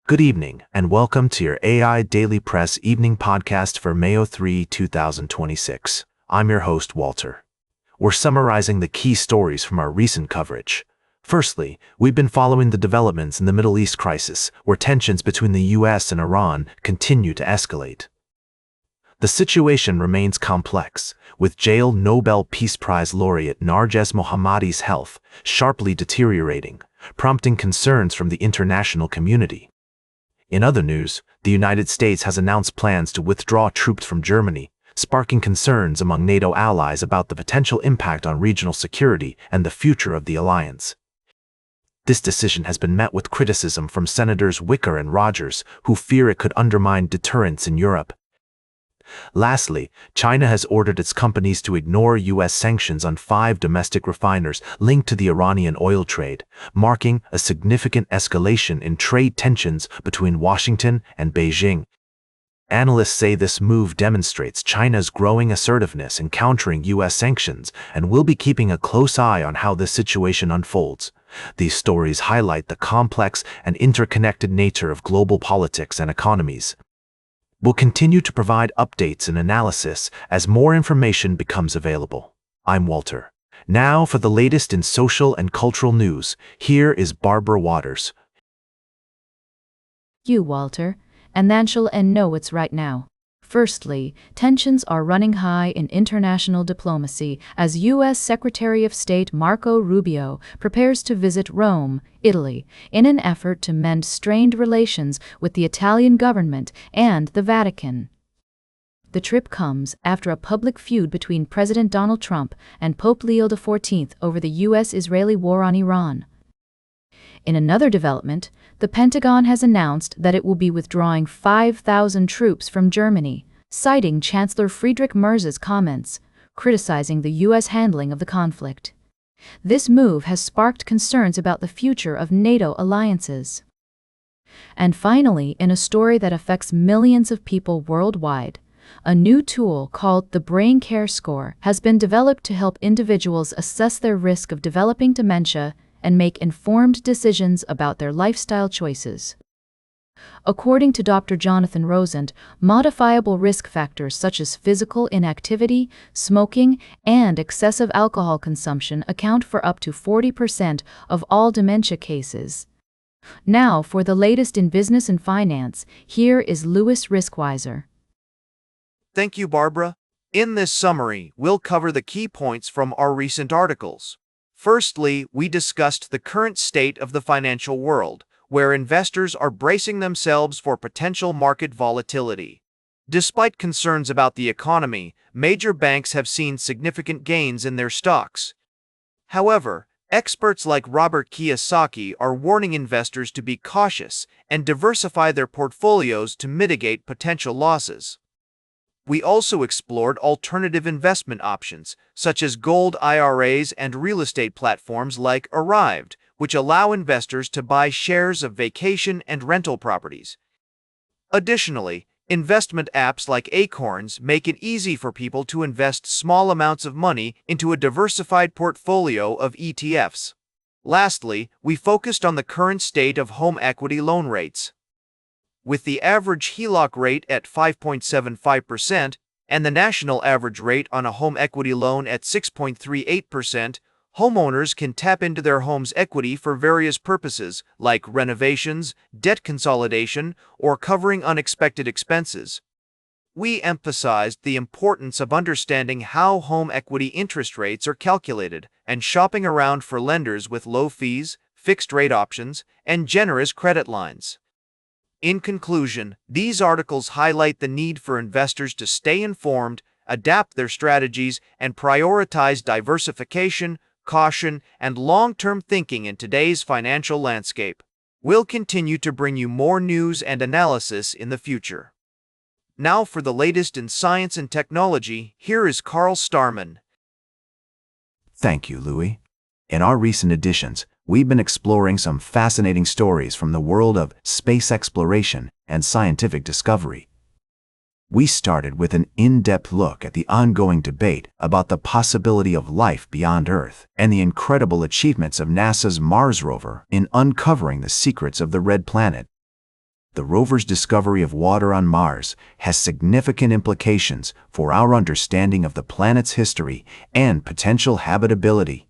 Good evening, and welcome to your AI Daily Press evening podcast for May 3, 2026. I'm your host, Walter. We're summarizing the key stories from our recent coverage. Firstly, we've been following the developments in the Middle East crisis, where tensions between the US and Iran continue to escalate. The situation remains complex, with jailed Nobel Peace Prize laureate Narges Mohammadi's health sharply deteriorating, prompting concerns from the international community. In other news, the United States has announced plans to withdraw troops from Germany, sparking concerns among NATO allies about the potential impact on regional security and the future of the alliance. This decision has been met with criticism from Senators Wicker and Rogers, who fear it could undermine deterrence in Europe. Lastly, China has ordered its companies to ignore U.S. sanctions on 5 domestic refiners linked to the Iranian oil trade, marking a significant escalation in trade tensions between Washington and Beijing. Analysts say this move demonstrates China's growing assertiveness in countering U.S. sanctions and will be keeping a close eye on how this situation unfolds. These stories highlight the complex and interconnected nature of global politics and economies. We'll continue to provide updates and analysis as more information becomes available. I'm Walter. Now for the latest in social and cultural news, here is Barbara Waters. Walter, and then she'll know it's right now. Firstly, tensions are running high in international diplomacy as U.S. Secretary of State Marco Rubio prepares to visit Rome, Italy, in an effort to mend strained relations with the Italian government and the Vatican. The trip comes after a public feud between President Donald Trump and Pope Leo XIV over the U.S.-Israeli war on Iran. In another development, the Pentagon has announced that it will be withdrawing 5,000 troops from Germany, citing Chancellor Friedrich Merz's comments, criticizing the U.S. handling of the conflict. This move has sparked concerns about the future of NATO alliances. And finally, in a story that affects millions of people worldwide, a new tool called the Brain Care Score has been developed to help individuals assess their risk of developing dementia and make informed decisions about their lifestyle choices. According to Dr. Jonathan Rosand, modifiable risk factors such as physical inactivity, smoking, and excessive alcohol consumption account for up to 40% of all dementia cases. Now, for the latest in business and finance, here is Louis Riskweiser. Thank you, Barbara. In this summary, we'll cover the key points from our recent articles. Firstly, we discussed the current state of the financial world, where investors are bracing themselves for potential market volatility. Despite concerns about the economy, major banks have seen significant gains in their stocks. However, experts like Robert Kiyosaki are warning investors to be cautious and diversify their portfolios to mitigate potential losses. We also explored alternative investment options, such as gold IRAs and real estate platforms like Arrived, which allow investors to buy shares of vacation and rental properties. Additionally, investment apps like Acorns make it easy for people to invest small amounts of money into a diversified portfolio of ETFs. Lastly, we focused on the current state of home equity loan rates. With the average HELOC rate at 5.75% and the national average rate on a home equity loan at 6.38%, homeowners can tap into their home's equity for various purposes like renovations, debt consolidation, or covering unexpected expenses. We emphasized the importance of understanding how home equity interest rates are calculated and shopping around for lenders with low fees, fixed rate options, and generous credit lines. In conclusion, these articles highlight the need for investors to stay informed, adapt their strategies, and prioritize diversification, caution, and long-term thinking in today's financial landscape. We'll continue to bring you more news and analysis in the future. Now for the latest in science and technology, here is Carl Starman. Thank you, Louis. In our recent editions, we've been exploring some fascinating stories from the world of space exploration and scientific discovery. We started with an in-depth look at the ongoing debate about the possibility of life beyond Earth and the incredible achievements of NASA's Mars rover in uncovering the secrets of the Red Planet. the rover's discovery of water on Mars has significant implications for our understanding of the planet's history and potential habitability.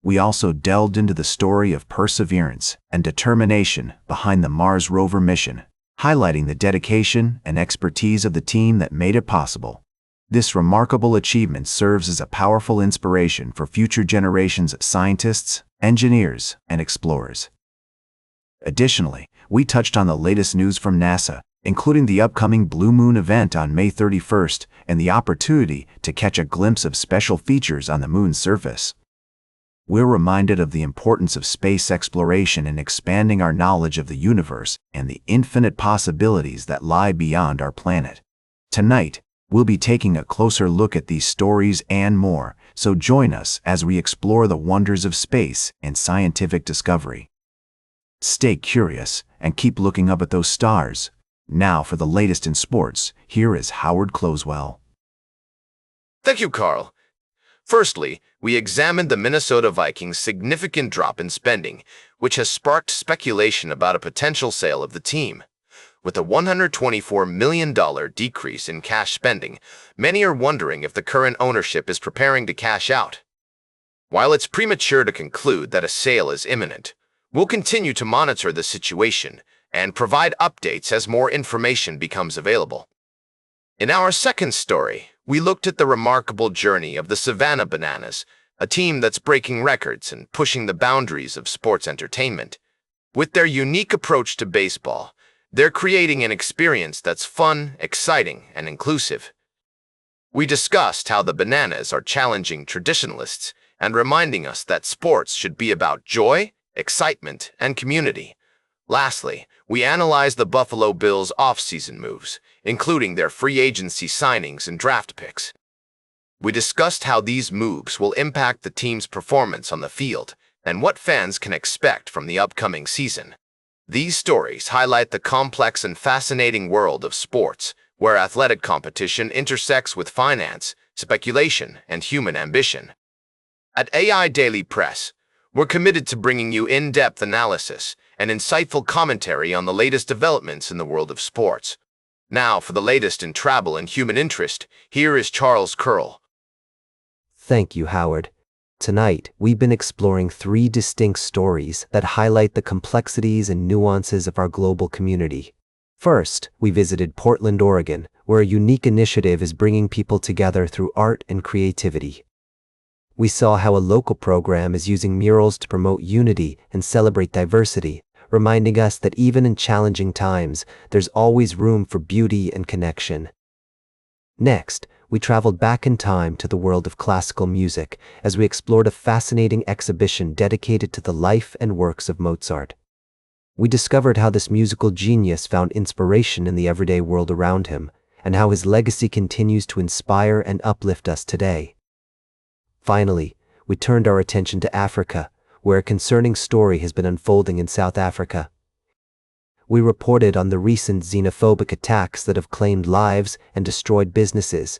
We also delved into the story of perseverance and determination behind the Mars rover mission, highlighting the dedication and expertise of the team that made it possible. This remarkable achievement serves as a powerful inspiration for future generations of scientists, engineers, and explorers. Additionally, we touched on the latest news from NASA, including the upcoming Blue Moon event on May 31st and the opportunity to catch a glimpse of special features on the Moon's surface. We're reminded of the importance of space exploration in expanding our knowledge of the universe and the infinite possibilities that lie beyond our planet. Tonight, we'll be taking a closer look at these stories and more, so join us as we explore the wonders of space and scientific discovery. Stay curious and keep looking up at those stars. Now for the latest in sports, here is Howard Closewell. Thank you, Carl. Firstly, we examined the Minnesota Vikings' significant drop in spending, which has sparked speculation about a potential sale of the team. With a $124 million decrease in cash spending, many are wondering if the current ownership is preparing to cash out. While it's premature to conclude that a sale is imminent, we'll continue to monitor the situation and provide updates as more information becomes available. In our second story, we looked at the remarkable journey of the Savannah Bananas, a team that's breaking records and pushing the boundaries of sports entertainment. With their unique approach to baseball, they're creating an experience that's fun, exciting, and inclusive. We discussed how the Bananas are challenging traditionalists and reminding us that sports should be about joy, excitement, and community. Lastly, we analyzed the Buffalo Bills' off-season moves, including their free agency signings and draft picks. We discussed how these moves will impact the team's performance on the field and what fans can expect from the upcoming season. These stories highlight the complex and fascinating world of sports, where athletic competition intersects with finance, speculation, and human ambition. At AIDailyPress, we're committed to bringing you in-depth analysis and insightful commentary on the latest developments in the world of sports. Now, for the latest in travel and human interest, here is Charles Curl. Thank you, Howard. Tonight, we've been exploring 3 distinct stories that highlight the complexities and nuances of our global community. First, we visited Portland, Oregon, where a unique initiative is bringing people together through art and creativity. We saw how a local program is using murals to promote unity and celebrate diversity, reminding us that even in challenging times, there's always room for beauty and connection. Next, we traveled back in time to the world of classical music as we explored a fascinating exhibition dedicated to the life and works of Mozart. We discovered how this musical genius found inspiration in the everyday world around him, and how his legacy continues to inspire and uplift us today. Finally, we turned our attention to Africa, where a concerning story has been unfolding in South Africa. We reported on the recent xenophobic attacks that have claimed lives and destroyed businesses,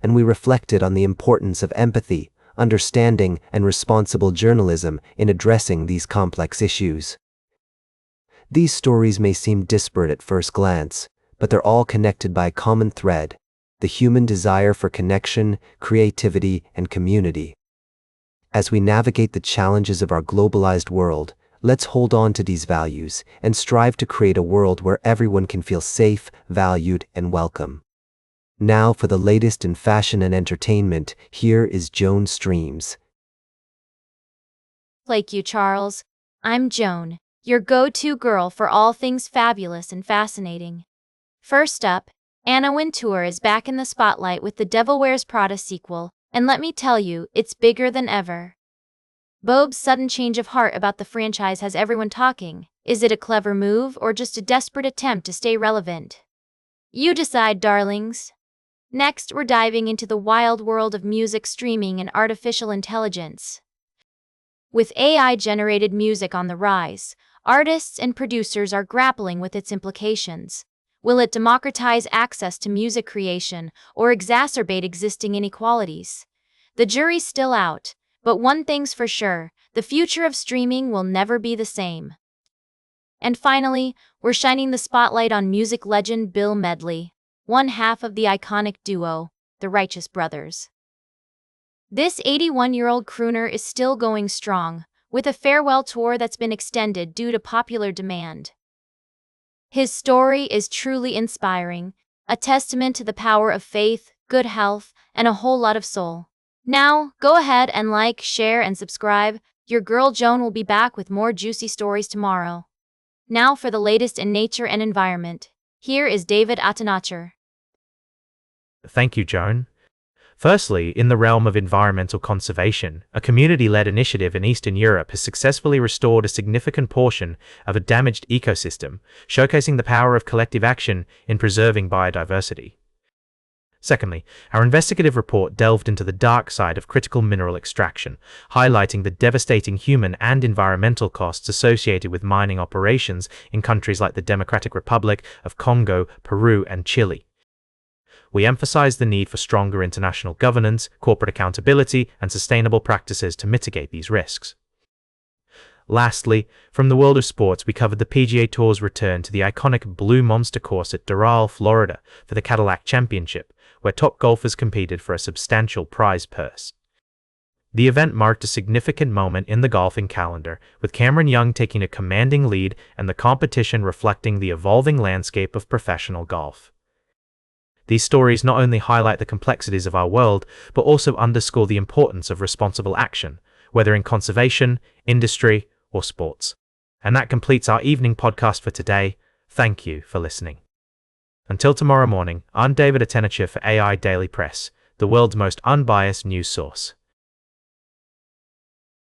and we reflected on the importance of empathy, understanding, and responsible journalism in addressing these complex issues. These stories may seem disparate at first glance, but they're all connected by a common thread: the human desire for connection, creativity, and community. As we navigate the challenges of our globalized world, let's hold on to these values and strive to create a world where everyone can feel safe, valued, and welcome. Now for the latest in fashion and entertainment, here is Joan Streams. Like you, Charles. I'm Joan, your go-to girl for all things fabulous and fascinating. First up, Anna Wintour is back in the spotlight with the Devil Wears Prada sequel, and let me tell you, it's bigger than ever. Bobe's sudden change of heart about the franchise has everyone talking. Is it a clever move or just a desperate attempt to stay relevant? You decide, darlings. Next, we're diving into the wild world of music streaming and artificial intelligence. With AI-generated music on the rise, artists and producers are grappling with its implications. Will it democratize access to music creation or exacerbate existing inequalities? The jury's still out, but one thing's for sure: the future of streaming will never be the same. And finally, we're shining the spotlight on music legend Bill Medley, one half of the iconic duo, the Righteous Brothers. This 81-year-old crooner is still going strong, with a farewell tour that's been extended due to popular demand. His story is truly inspiring, a testament to the power of faith, good health, and a whole lot of soul. Now, go ahead and like, share, and subscribe. Your girl Joan will be back with more juicy stories tomorrow. Now for the latest in nature and environment. Here is David Atanacher. Thank you, Joan. Firstly, in the realm of environmental conservation, a community-led initiative in Eastern Europe has successfully restored a significant portion of a damaged ecosystem, showcasing the power of collective action in preserving biodiversity. Secondly, our investigative report delved into the dark side of critical mineral extraction, highlighting the devastating human and environmental costs associated with mining operations in countries like the Democratic Republic of Congo, Peru, and Chile. We emphasized the need for stronger international governance, corporate accountability, and sustainable practices to mitigate these risks. Lastly, from the world of sports, we covered the PGA Tour's return to the iconic Blue Monster course at Doral, Florida, for the Cadillac Championship, where top golfers competed for a substantial prize purse. The event marked a significant moment in the golfing calendar, with Cameron Young taking a commanding lead and the competition reflecting the evolving landscape of professional golf. These stories not only highlight the complexities of our world, but also underscore the importance of responsible action, whether in conservation, industry, or sports. And that completes our evening podcast for today. Thank you for listening. Until tomorrow morning, I'm David Atanacher for AI Daily Press, the world's most unbiased news source.